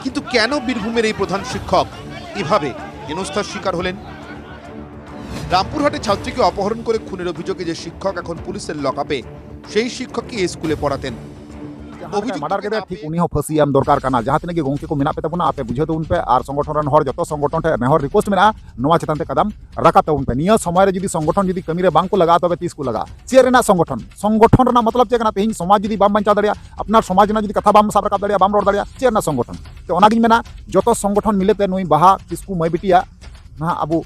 কিন্তু কেন বীরভূমের এই প্রধান শিক্ষক এভাবে হেনস্থার শিকার হলেন? রামপুরহাটে ছাত্রীকে অপহরণ করে খুনের অভিযোগে যে শিক্ষক এখন পুলিশের লকআপে, সেই শিক্ষককে এই স্কুলে পড়াতেন। মার্ডার के ठीक उन्हीं फांसी एम दरकार करना जहाँ तीन गोंके को मेना पे तबना आपे बुझे तबन पे और संगठन हर जो संगठन ठे नेहर रिक्वेस्ट मेना नोवा चेतन ते कदम रखा तबन पे निया समय रे जदी संगठन जदी कमी रे बांग को लगा तबे 30 को लगा चेर रेना संगठन रेना मतलब चे कना तेहिं समाज जदी बाम बंचा दड़िया अपना समाज ना जदी कथा बाम साब रखा दड़िया बाम रोड दड़िया चेर ना संगठन तो ओनागिन मेना जो संगठन मिलेते नुई बाहा किसकु मै बिटिया ना अबु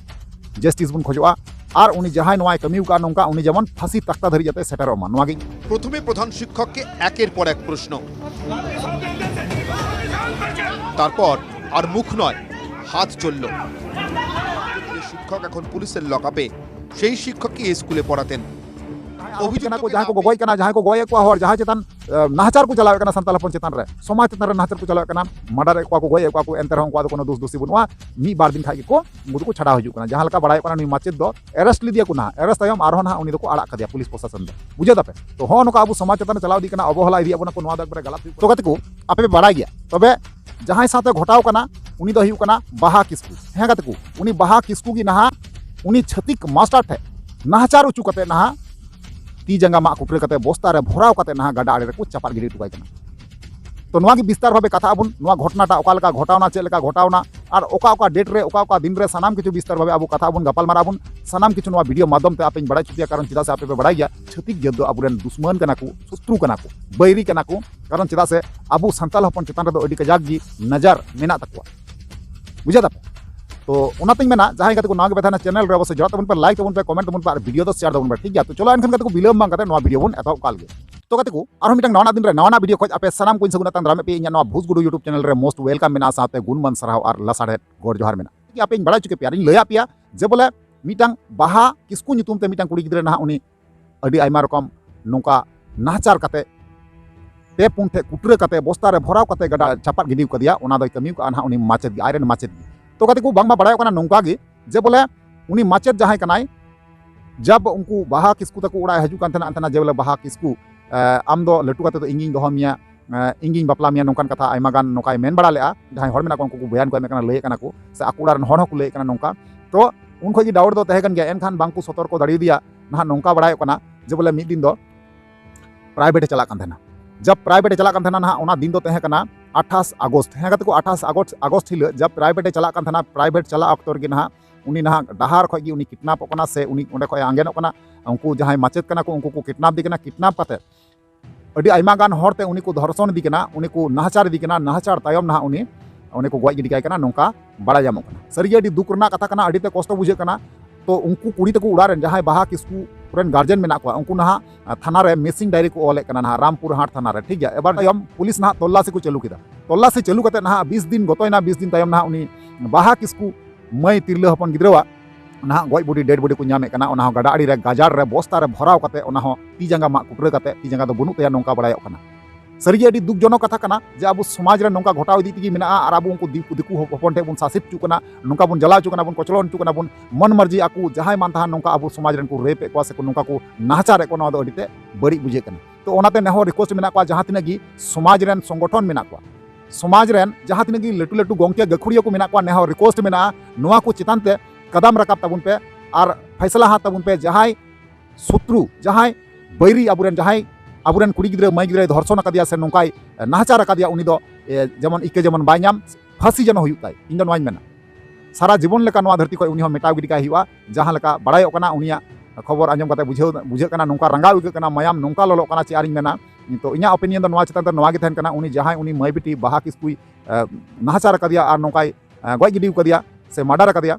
जस्टिस बन खोजवा और उनी जहां नोआ कमिउ का नोंका उनी जेमन फांसी तख्ता धरि जाते सेटारो मानवागी। প্রথমে প্রধান শিক্ষককে একের পর এক প্রশ্ন, তারপর আর মুখ নয় হাত চলল। শিক্ষক এখন পুলিশের লকআপে, সেই শিক্ষককে এই স্কুলে পড়াতেন। अभिजना को जहाँ को गोय कना जहाँ को गोय को हर जहाँ चेतन नाहचार को चलावे कना संताल अपन चेतन रे समाज चेतन रे नाहचार को चलावे कना मर्डर को गोय को एंतर हम को कोनो दोष दोषी बनुआ मी बार दिन खाई को मुदु को छड़ा हजू कना जहाँ लका बड़ाय कना नी माचेद दो अरेस्ट लिदिया को ना अरेस्ट तायम आरो ना उनी दो को आड़ा कदिया पुलिस प्रशासन दो बुझे दपे तो हो नको अबु समाज चेतन चलाव दी कना अबहला इदिया बना को नवा दक बरे गलत तो कते को आपे बड़ा गया तबे जहाँ साथे घटाव कना उनी दो हिउ कना बाहा किसकु हे कते को उनी बाहा किसकु की नहा उनी छतिक मास्टर थे नाहचार उचु कते नहा ती जंगा मा कुटरे कते बस्ता रे भराव कते ना गाडा आड़े रे को चापार गिरी टुकाय कना तो नोआ की विस्तार भावे कथा आबुन नोआ घटनाटा ओका लका घटावना चेल लका घटावना और ओका ओका डेट रे ओका ओका दिन रे सानाम किछु विस्तार भावे आबु कथा आबुन गपाल माराबुन सानाम किछु नोआ वीडियो माध्यम ते आपेन बड़ाय चुतिया कारण चिदा से आपे बड़ाय गया छतिक जद्दो आबुरेन दुश्मन कना को शत्रु कना को बैरी कना को कारण चिदा से आबु संताल हपन चितान रे दो अडी कजाक जी नजर मेना तकवा बुझा दपे तो उनाते मेना जहां कते को नाग बेथाना चैनल रे अवश्य जरा तबन पर लाइक तबन पे कमेंट तबन पर वीडियो तो शेयर तबन पर ठीक गया तो चलो एनखन कते को बिलम बांग कते नवा वीडियो बन एतो काल गे तो कते को आरो मिटंग नवा दिन रे नवा वीडियो खोज आपे सनाम कोइन सगुना तन रामे पे इnya नवा भूसगुडू यूट्यूब चैनल रे मोस्ट वेलकम मेना साथे गुणमान सराव और लसाड़े गोर जोहार मेना कि आपे बड़ा चुके प्यार लया पिया जे बोले मिटंग बाहा किसकु नितुम ते मिटंग कुड़ी गिदरे ना उनी अडी आइमा रकम नोका नाहचार कते पे पुंठे कुटरे कते बस्ता रे भराव कते गडा चापार गिदी कदिया ओना दय कमिउ का ना उनी माचेद आयरन माचेद तो कते को बांगमा बड़ा नौका गे जे बोले उनी माचेद जहां कनाय जब उनको बाहा किसकु तक उड़ा हजू कान तना जे बोले बाहा किसकु आम दो लटू कते तो इंगिंग दोह मिया इंगिंग बापला मिया नौकान कथा आइमा गान नौकाय मेन बड़ा लेआ जहां हर मेना को उनको बयान को एम कना लय कना को से आकुड़ा रन हर को लय कना नौका तो उन खो जी डाउट दो तहे कन गया एनखान बांगको सतर को दाड़ी दिया ना नौका बड़ा कना जे बोले मिद दिन दो प्राइवेट चला कान तना जब प्राइवेट चला कान तना ना ओना दिन दो तहे कना 28 अगस्त हे कते को 28 अगस्त हिल जब प्राइवेट चला कान तना प्राइवेट चला अक्तर गे ना उनी ना डहार खो गी उनी किडनैप कना से उनी ओंडे खो आंगेनो कना उनको जहां माचेत कना को उनको को किडनैप दी कना किडनैप कते अडी आइमा गान हरते उनी को धर्षण दी कना उनी को नाहचार दी कना नाहचार तायम ना उनी को गoj गिडी काय कना नोका बड़ा जामो कना सरिया अडी दुख रना कथा कना अडीते कष्ट बुझे कना तो उनको कुड़ी तको उड़ा रेन जहां बाहा किसकु पुरन गार्जियन मेना को उनको ना थाना रे मिसिंग डायरी को ओले कना ना रामपुर हाट थाना रे ठीक गया एबार तायम पुलिस ना तल्लाशी को चालू किदा तल्लाशी चालू कते ना 20 दिन गतोयना 20 दिन तायम ना उनी बाहा किसकु मई तिरले हपन गिद्रवा ना गoj बॉडी डेड बॉडी को नामे कना ओना गाडा आड़ी रे गाजार रे बस्ता रे भराव कते ओना हो ती जंगा मा कुटरे कते ती जंगा दो बनु तया नोंका बड़ायो कना सरिया अडी दुखजनक कथा कना जे अब समाज रे नोंका घटाव इदी तिगी मेना आर अब उनको दिकु हपन ठे बुन सासित चु कना नोंका बुन जलाव चु कना बुन कोचलोन चु कना बुन मन मर्जी आकु जहाय मान था नोंका अब समाज रे को रेप को से को नोंका को नाहचार को नवा दो अडीते बड़ी बुझे कना तो ओनाते नेहो रिक्वेस्ट मेना को जहां तिना गी समाज रेन संगठन मेना को समाज रेन जहां तिना गी लटू लटू गोंके गखुड़िया को मेना को नेहो रिक्वेस्ट मेना नोवा को चितान ते कदम रकाब तबुन पे और फैसला हाथ तबुन पे जहाय शत्रु जहाय बैरी अबुरेन जहाय अबुरेन कुड़ी गिद्रे माई गिद्रे धर्षण कदिया से नोंकाय नाहचार कदिया उनी दो जेमन इके जेमन बाय नाम फांसी जन हुयु ताय इन दो नोवाई मेना सारा जीवन लेका नोवा धरती को उनी हो मेटाव गिडी काय हुआ जहां लेका बड़ाय कना उनिया खबर आंजम कते बुझे कना नोंका रंगाव इके कना मायाम नोंका ललो कना चे आरिन मेना तो इኛ ओपिनियन दो नोवा चितान तो नोवा गे थेन कना उनी जहां उनी मई बिटी बाहा किसकुई नाहचार कदिया और नोंकाय गoj गिडी कदिया से मर्डर कदिया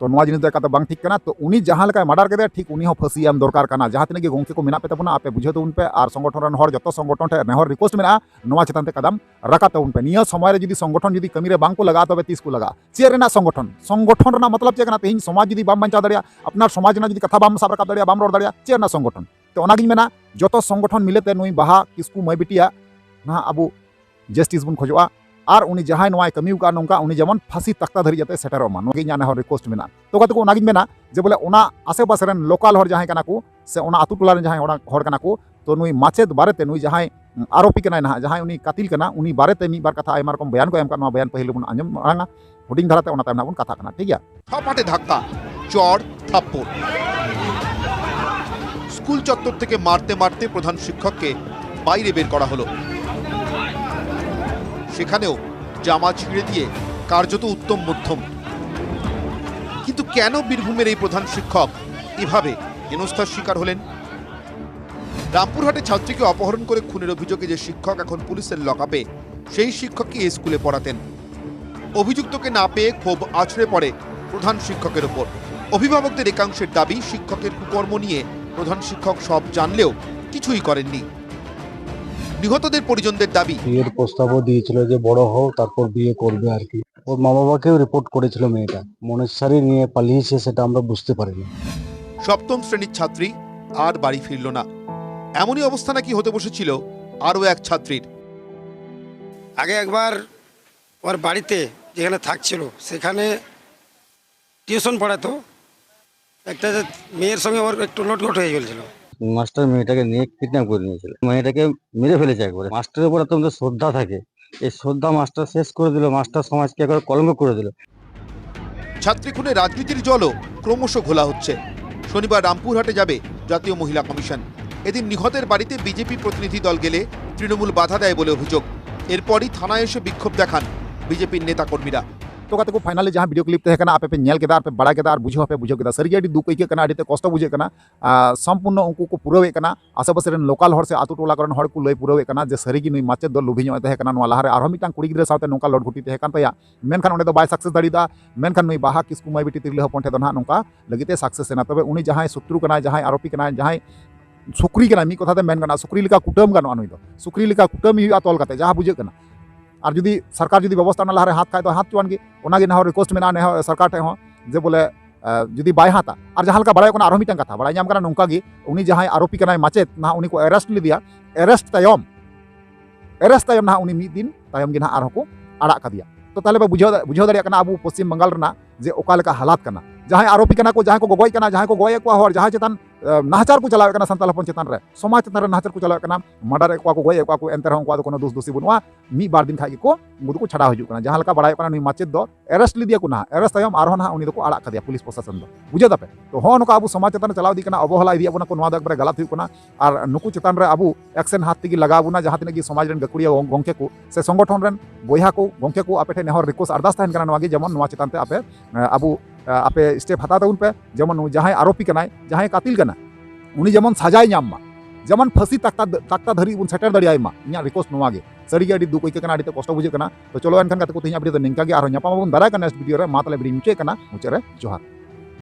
तो नोवा जिनिस देखा तो बांग ठीक कना तो उनी जहां लका मर्डर के ठीक उनी हो फांसी एम दरकार कना जहां तिने गोंके को मेना पे तबना आपे बुझे तो उन पे और संगठन रन हर जतो संगठन ठे नेहर रिक्वेस्ट मेना नोवा चितान ते कदम रखा तो उन पे निया समय रे जदी संगठन जदी कमी रे बांग को लगा तबे 30 को लगा चेर रेना संगठन रेना मतलब चे कना तेहिं समाज जदी बाम बंचा दड़िया अपना समाज ना जदी कथा बाम साब रखा दड़िया बाम रोड दड़िया चेर ना संगठन तो ओनागिन मेना जतो संगठन मिलेते नुई बाहा किसकु मै बिटिया ना अबु जस्टिस बन खोजवा और उनी जहां नोआ कमिउ का नोंका उनी जेमन फांसी तख्ता धरि जाते सेटारो मान नोगे इnya नेहर रिक्वेस्ट मेना तो कते को नागिन मेना जे बोले ओना आसे पासे रेन लोकल हर जहां कना को से ओना आतु टोला रेन जहां हर कना को तो नुई माचेद बारेते नुई जहां आरोपी कनाय ना जहां उनी कातिल कना उनी बारेते मी बार कथा आयमा रकम बयान को एम का बयान पहिल बन आंजम मांगा हुडिंग धाराते ओना तायम बन कथा कना ठीक गया ঠাপাটে ধাক্কা চড় থাপ্পড় স্কুল চত্বর থেকে মারতে মারতে প্রধান শিক্ষককে বাইরে বের করা হলো সেখানেও জামা ছিঁড়ে দিয়ে কার্যত উত্তম মধ্যম কিন্তু কেন বীরভূমের এই প্রধান শিক্ষক এভাবে হেনস্থার শিকার হলেন রামপুরহাটে ছাত্রীকে অপহরণ করে খুনের অভিযোগে যে শিক্ষক এখন পুলিশের লকআপে সেই শিক্ষকই এই স্কুলে পড়াতেন অভিযুক্তকে না পেয়ে ক্ষোভ আছড়ে পড়ে প্রধান শিক্ষকের ওপর অভিভাবকদের একাংশের দাবি শিক্ষকের কুকর্ম নিয়ে প্রধান শিক্ষক সব জানলেও কিছুই করেননি নিহতদের পরিজনদের দাবি বিয়ের প্রস্তাবও দিয়েছিল যে বড় হও তারপর বিয়ে করবে আর কি ওর মা বাবাকেও রিপোর্ট করেছিল মেয়েটা মনেশ্বরী নিয়ে পালিয়েছে সেটা আমরা বুঝতে পারিনি সপ্তম শ্রেণীর ছাত্রী আর বাড়ি ফিরল না এমনই অবস্থা নাকি হতে বসেছিল আরও এক ছাত্রীর আগে একবার ওর বাড়িতে যেখানে থাকছিল সেখানে টিউশন পড়াতো একটা যে মেয়ের সঙ্গে ওর একটু লটঘট হয়ে গেছিল মাস্টার মেয়েটাকে নিয়ে কিডন্যাপ করে নিয়েছিল মেয়েটাকে মেরে ফেলেছে একবারে মাস্টারের উপর এত শ্রদ্ধা থাকে এই শ্রদ্ধা মাস্টার শেষ করে দিল মাস্টার সমাজকে একবার কলঙ্ক করে দিল ছাত্রী খুনে রাজনীতির জলও ক্রমশ ঘোলা হচ্ছে শনিবার রামপুরহাটে যাবে জাতীয় মহিলা কমিশন এদিন নিহতের বাড়িতে বিজেপি প্রতিনিধি দল গেলে তৃণমূল বাধা দেয় বলে অভিযোগ এরপরই থানায় এসে বিক্ষোভ দেখান বিজেপির নেতাকর্মীরা तो कहते को फाइनली जहाँ वीडियो क्लिप तहकना आपे पे नेल केदा आपे बड़ा केदा और बुझो आपे बुझो केदा सरिया डी दुख के कना आडिते कष्ट बुझे कना संपूर्ण उनको को पुरवे कना आसेपासे रेन लोकल हर से आतु टोला करन हर को लई पुरवे कना जे सरिगी नुई माचे दल लुभी नो तहकना नो लाहारे आरो मिटांग कुड़ी गिरे साथे नोका लड घुटी तहकन तया मेनखान ओंडे दो बाय सक्सेस दाड़ीदा मेनखान नुई बाहा किसकु माई बिटी तिरले हपन ठे दो ना नोका लगिते सक्सेस सेना तबे उनी जहां शत्रु कना जहां आरोपी कना जहां सुक्री कना मी कथाते मेन कना सुक्री लिका कुटम गानो नुई दो सुक्री लिका कुटम ही तोल कते जहां बुझे कना और जुदी सरकार जुदी व्यवस्था ना लाहारे हाथ खाए तो हाथ चुआन गे ओनागे ना रिक्वेस्ट में ना सरकार ठे हो जे बोले जुदी बाय हाथा और जहां लका बड़ाय कोना आरो मिटांग कथा बड़ाय नाम कना नोंका गे उनी जहां आरोपी कनाय माचेत ना उनी को अरेस्ट लिदिया अरेस्ट तायम ना उनी मिद दिन तायम गे ना आरो को आड़ा कदिया तो ताले बा बुझाव दाड़िया कना अबु पश्चिम बंगाल रना जे ओका लेका हालात कना जहां आरोपी कना को जहां को गगोय कना जहां को गोय को हर जहां चेतन नाहचार को चलावे कना संताल हपन चेतन रे समाज चेतन रे नाहचार को चलावे कना मर्डर को गोय को एंतर हम को कोनो दोष दोषी बनुआ मी बार दिन खाई को मुदु को छड़ा हजु कना जहां लका बड़ाय कना नुई माचेत दो अरेस्ट लिदिया को ना अरेस्ट तायम आरो ना उनी दो को आड़ा कदिया पुलिस प्रशासन दो बुझे दापे तो हो नका अबु समाज चेतन चलाव दी कना अवहेला इदिया बना को नवा दक गलत हुई कना और नुकु चेतन रे अबु एक्शन हाथ तिगी लगाबुना जहां तिने की समाज रेन गकुड़िया गंके को से संगठन रेन बोया को गंके को आपे ठे नेहर रिक्वेस्ट अरदास ताहन कना नवा गे जेमन नवा चेतन ते आपे अबु आपे स्टेप हता ताउन पे जेमन जहां आरोपी कनाय जहां कातिल कना उनी जेमन सजाय नाम मा जेमन फांसी तक्ता धरी उन सेटर दड़ियाय मा इया रिक्वेस्ट नवा गे सरी गे दुख के कना आडिते कष्ट बुझे कना तो चलो एनखान कते को तिहिया वीडियो निंका गे आरो न्यापाम बन दाराय का नेक्स्ट वीडियो रे मा तले वीडियो मुचे कना मुचे रे जोहार।